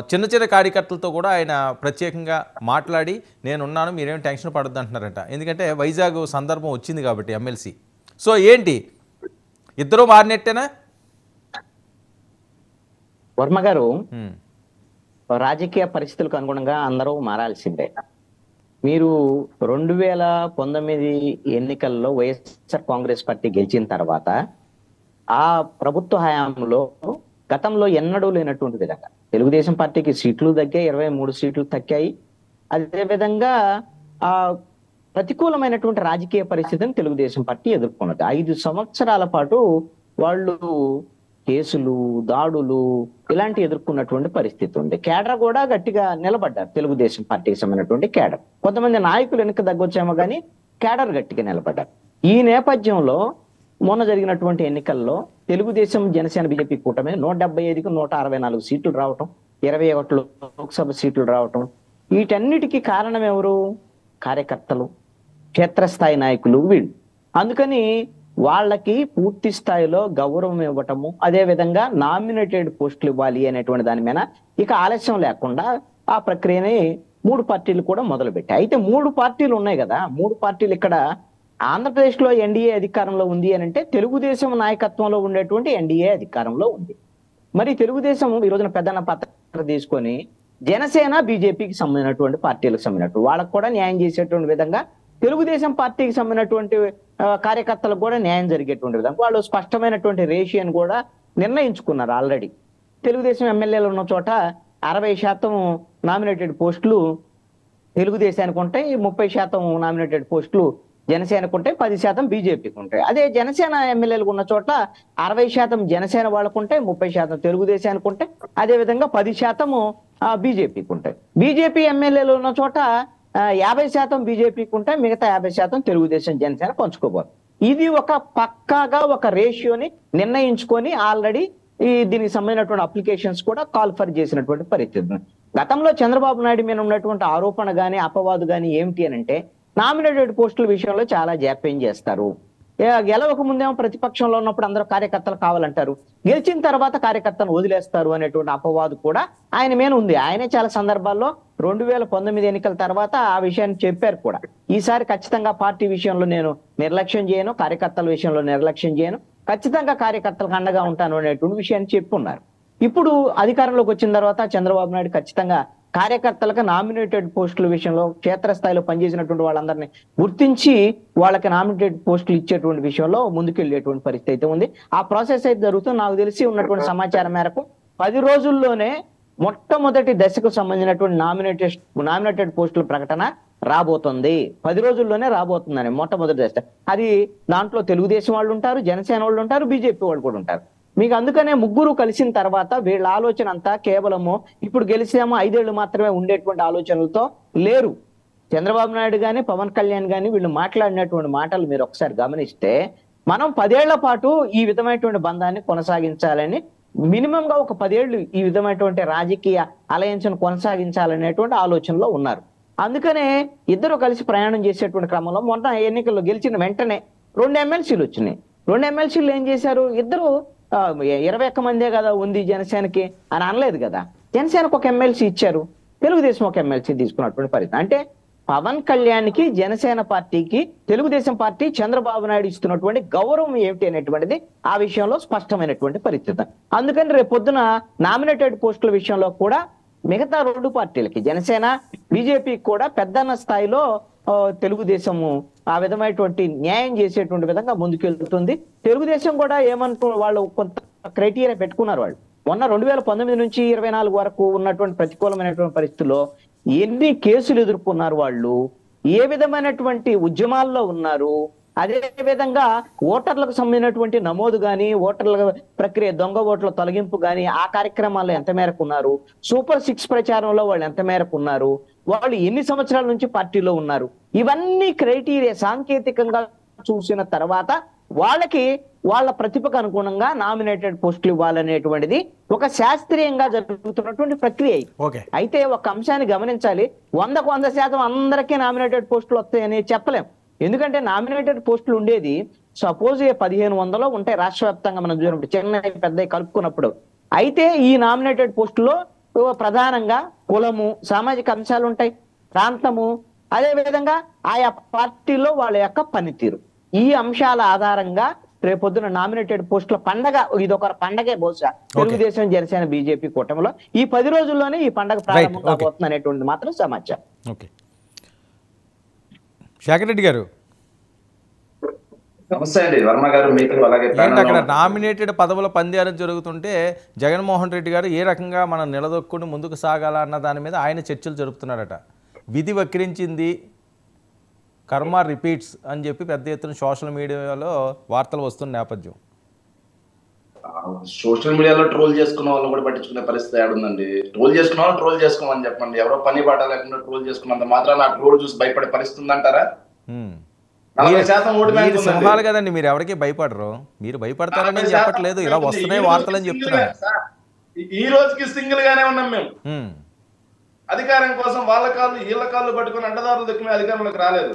చిన్న చిన్న కార్యకర్తలతో కూడా ఆయన ప్రత్యేకంగా మాట్లాడి నేనున్నాను మీరేం టెన్షన్ పడొద్దు అంటున్నారట. ఎందుకంటే వైజాగ్ సందర్భం వచ్చింది కాబట్టి ఎమ్మెల్సీ. సో ఏంటి ఇద్దరు మారినట్టేనా? వర్మ గారు, రాజకీయ పరిస్థితులకు అనుగుణంగా అందరూ మారాల్సిందే. మీరు 2019 ఎన్నికల్లో వైఎస్ఆర్ కాంగ్రెస్ పార్టీ గెలిచిన తర్వాత ఆ ప్రభుత్వ హయాంలో గతంలో ఎన్నడూ లేనటువంటి విధంగా తెలుగుదేశం పార్టీకి సీట్లు తగ్గాయి, 23 సీట్లు తగ్గాయి. అదేవిధంగా ఆ ప్రతికూలమైనటువంటి రాజకీయ పరిస్థితిని తెలుగుదేశం పార్టీ ఎదుర్కొన్నది. 5 సంవత్సరాల పాటు వాళ్ళు కేసులు, దాడులు ఇలాంటి ఎదుర్కొన్నటువంటి పరిస్థితి ఉంది. కేడర్ కూడా గట్టిగా నిలబడ్డారు. తెలుగుదేశం పార్టీకి సంబంధించినటువంటి కేడర్, కొంతమంది నాయకులు వెనక్కి తగ్గొచ్చేమో కానీ కేడర్ గట్టిగా నిలబడ్డారు. ఈ నేపథ్యంలో మొన్న జరిగినటువంటి ఎన్నికల్లో తెలుగుదేశం, జనసేన, బీజేపీ కూటమి 175కి 164 సీట్లు రావటం, 21 లోక్సభ సీట్లు రావటం, వీటన్నిటికీ కారణం ఎవరు? కార్యకర్తలు, క్షేత్రస్థాయి నాయకులు, వీళ్ళు. అందుకని వాళ్ళకి పూర్తి స్థాయిలో గౌరవం ఇవ్వటము, అదే విధంగా నామినేటెడ్ పోస్టులు ఇవ్వాలి అనేటువంటి దాని మీద ఇక ఆలస్యం లేకుండా ఆ ప్రక్రియని 3 పార్టీలు కూడా మొదలుపెట్టాయి. అయితే 3 పార్టీలు ఉన్నాయి కదా, 3 పార్టీలు ఇక్కడ ఆంధ్రప్రదేశ్ లో ఎన్డీఏ అధికారంలో ఉంది అని అంటే తెలుగుదేశం నాయకత్వంలో ఉండేటువంటి ఎన్డీఏ అధికారంలో ఉంది. మరి తెలుగుదేశం ఈ రోజున పెద్దన్న పత్ర తీసుకొని జనసేన, బీజేపీకి సంబంధించినటువంటి పార్టీలకు సంబంధించినట్టు వాళ్ళకు కూడా న్యాయం చేసేటువంటి విధంగా తెలుగుదేశం పార్టీకి సంబంధించినటువంటి కార్యకర్తలకు కూడా న్యాయం జరిగేటువంటి విధంగా వాళ్ళు స్పష్టమైనటువంటి రేషియోని కూడా నిర్ణయించుకున్నారు ఆల్రెడీ. తెలుగుదేశం ఎమ్మెల్యేలు ఉన్న చోట 60% నామినేటెడ్ పోస్టులు తెలుగుదేశానికి ఉంటాయి, 30% నామినేటెడ్ పోస్టులు జనసేనకు ఉంటాయి, 10% బీజేపీకి ఉంటాయి. అదే జనసేన ఎమ్మెల్యేలు ఉన్న చోట 60% జనసేన వాళ్ళకు ఉంటాయి, 30% తెలుగుదేశానికి ఉంటాయి, అదే విధంగా 10% బీజేపీకి ఉంటాయి. బీజేపీ ఎమ్మెల్యేలు ఉన్న చోట 50% బీజేపీకి ఉంటాయి, మిగతా 50% తెలుగుదేశం, జనసేన పంచుకోబోదు. ఇది ఒక పక్కాగా ఒక రేషియోని నిర్ణయించుకొని ఆల్రెడీ దీనికి సంబంధించినటువంటి అప్లికేషన్స్ కూడా కాల్ఫర్ చేసినటువంటి పరిస్థితి. గతంలో చంద్రబాబు నాయుడు మీద ఉన్నటువంటి ఆరోపణ గాని, అపవాదు గాని ఏమిటి అని అంటే నామినేటెడ్ పోస్టుల విషయంలో చాలా జాప్యం చేస్తారు. గెలవక ముందేమో ప్రతిపక్షంలో ఉన్నప్పుడు అందరూ కార్యకర్తలు కావాలంటారు, గెలిచిన తర్వాత కార్యకర్తను వదిలేస్తారు అనేటువంటి అపవాదు కూడా ఆయన మీద ఉంది. ఆయనే చాలా సందర్భాల్లో 2019 ఎన్నికల తర్వాత ఆ విషయాన్ని చెప్పారు కూడా. ఈసారి ఖచ్చితంగా పార్టీ విషయంలో నేను నిర్లక్ష్యం చేయను, కార్యకర్తల విషయంలో నిర్లక్ష్యం చేయను, ఖచ్చితంగా కార్యకర్తలకు అండగా ఉంటాను అనేటువంటి విషయాన్ని చెప్పున్నారు. ఇప్పుడు అధికారంలోకి వచ్చిన తర్వాత చంద్రబాబు నాయుడు ఖచ్చితంగా కార్యకర్తలకు నామినేటెడ్ పోస్టుల విషయంలో క్షేత్రస్థాయిలో పనిచేసినటువంటి వాళ్ళందరినీ గుర్తించి వాళ్ళకి నామినేటెడ్ పోస్టులు ఇచ్చేటువంటి విషయంలో ముందుకెళ్లేటువంటి పరిస్థితి అయితే ఉంది. ఆ ప్రాసెస్ అయితే జరుగుతుంది. నాకు తెలిసి ఉన్నటువంటి సమాచారం మేరకు 10 రోజుల్లోనే మొట్టమొదటి దశకు సంబంధించినటువంటి నామినేటెడ్ పోస్టుల ప్రకటన రాబోతుంది. 10 రోజుల్లోనే రాబోతుందని మొట్టమొదటి దశ. అది దాంట్లో తెలుగుదేశం వాళ్ళు ఉంటారు, జనసేన వాళ్ళు ఉంటారు, బీజేపీ వాళ్ళు కూడా ఉంటారు. మీకు అందుకనే ముగ్గురు కలిసిన తర్వాత వీళ్ళ ఆలోచన అంతా కేవలము ఇప్పుడు గెలిచామో 5 ఏళ్ళు మాత్రమే ఉండేటువంటి ఆలోచనలతో లేరు. చంద్రబాబు నాయుడు గాని, పవన్ కళ్యాణ్ గాని వీళ్ళు మాట్లాడినటువంటి మాటలు మీరు ఒకసారి గమనిస్తే మనం 10 ఏళ్ల పాటు ఈ విధమైనటువంటి బంధాన్ని కొనసాగించాలని, మినిమం గా ఒక 10 ఏళ్ళు ఈ విధమైనటువంటి రాజకీయ అలయన్స్ ను కొనసాగించాలనేటువంటి ఆలోచనలో ఉన్నారు. అందుకనే ఇద్దరు కలిసి ప్రయాణం చేసేటువంటి క్రమంలో మొన్న ఎన్నికల్లో గెలిచిన వెంటనే 2 ఎమ్మెల్సీలు వచ్చినాయి. 2 ఎమ్మెల్సీలు ఏం చేశారు? ఇద్దరు 21 మందే కదా ఉంది జనసేనకి అని అనలేదు కదా. జనసేనకు ఒక ఎమ్మెల్సీ ఇచ్చారు, తెలుగుదేశం ఒక ఎమ్మెల్సీ తీసుకున్నటువంటి పరిస్థితి. అంటే పవన్ కళ్యాణ్ కి, జనసేన పార్టీకి తెలుగుదేశం పార్టీ, చంద్రబాబు నాయుడు ఇస్తున్నటువంటి గౌరవం ఏమిటి అనేటువంటిది ఆ విషయంలో స్పష్టమైనటువంటి పరిస్థితి. అందుకని రేపొద్దున నామినేటెడ్ పోస్టుల విషయంలో కూడా మిగతా 2 పార్టీలకి, జనసేన, బీజేపీకి కూడా పెద్దన్న స్థాయిలో తెలుగుదేశము ఆ విధమైనటువంటి న్యాయం చేసేటువంటి విధంగా ముందుకెళ్తుంది. తెలుగుదేశం కూడా ఏమంటూ వాళ్ళు కొంత క్రైటీరియా పెట్టుకున్నారు. వాళ్ళు మొన్న 2019 నుంచి 24 వరకు ఉన్నటువంటి ప్రతికూలమైనటువంటి పరిస్థితుల్లో ఎన్ని కేసులు ఎదుర్కొన్నారు, వాళ్ళు ఏ విధమైనటువంటి ఉద్యమాల్లో ఉన్నారు, అదే విధంగా ఓటర్లకు సంబంధించినటువంటి నమోదు గాని, ఓటర్ల ప్రక్రియ, దొంగ ఓట్ల తొలగింపు గాని ఆ కార్యక్రమాల్లో ఎంత మేరకు ఉన్నారు, సూపర్ 6 ప్రచారంలో వాళ్ళు ఎంత మేరకు ఉన్నారు, వాళ్ళు ఎన్ని సంవత్సరాల నుంచి పార్టీలో ఉన్నారు, ఇవన్నీ క్రైటీరియా సాంకేతికంగా చూసిన తర్వాత వాళ్ళకి వాళ్ళ ప్రతిభకు అనుగుణంగా నామినేటెడ్ పోస్టులు ఇవ్వాలనేటువంటిది ఒక శాస్త్రీయంగా జరుగుతున్నటువంటి ప్రక్రియ. అయితే ఒక అంశాన్ని గమనించాలి, 100కు 100% అందరికీ నామినేటెడ్ పోస్టులు వస్తాయని చెప్పలేం. ఎందుకంటే నామినేటెడ్ పోస్టులు ఉండేది సపోజ్ 1500 ఉంటాయి రాష్ట్ర వ్యాప్తంగా మనం చూసినప్పుడు, చెన్నై పెద్ద కలుపుకున్నప్పుడు. అయితే ఈ నామినేటెడ్ పోస్టులో ప్రధానంగా కులము, సామాజిక అంశాలు ఉంటాయి, ప్రాంతము, అదే విధంగా ఆయా పార్టీలో వాళ్ళ యొక్క పనితీరు. ఈ అంశాల ఆధారంగా రేపొద్దున నామినేటెడ్ పోస్టుల పండగ, ఇదొక పండగే బహుశా తెలుగుదేశం, జనసేన, బీజేపీ కూటమిలో ఈ 10 రోజుల్లోనే ఈ పండగ ప్రారంభం కాబోతుంది అనేటువంటిది మాత్రం సమాచారం. ఓకే, శేఖర్ రెడ్డి గారు నమస్తే అండి వర్మ గారు, మీకు అలాగే ఏంటి అక్కడ నామినేటెడ్ పదవుల పందేరం జరుగుతుంటే జగన్మోహన్ రెడ్డి గారు ఏ రకంగా మనం నిలదొక్కుని ముందుకు సాగాల అన్న దాని మీద ఆయన చర్చలు జరుపుతున్నారట. విధి వక్రించింది, కర్మ రిపీట్స్ అని చెప్పి పెద్ద ఎత్తున సోషల్ మీడియాలో వార్తలు వస్తున్న నేపథ్యం. సోషల్ మీడియాలో ట్రోల్ చేసుకున్న వాళ్ళు కూడా పట్టించుకునే పరిస్థితి ఏడుందండి. ట్రోల్ చేసుకున్న వాళ్ళు ట్రోల్ చేసుకోమని చెప్పండి. ఎవరో పని బాట లేకుండా ట్రోల్ చేసుకున్నంత మాత్రం ఆ ట్రోల్ చూసి భయపడే పరిస్థితి ఉందంటారా? 40% ఓటు బ్యాంక్ ఉందండి. సింహాలు కదండి, మీరు ఎవరికి భయపడరు. మీరు భయపడతారని నేను చెప్పట్లేదు, ఇలా వస్తున్నాయి వార్తలు అని చెప్తున్నారు. ఈ రోజుకి సింగిల్ గానే ఉన్నాం మేము. అధికారం కోసం వాళ్ళ కాళ్ళు వీళ్ళ కాళ్ళు పట్టుకుని అడ్డదారులు దక్కిన అధికారంలోకి రాలేదు.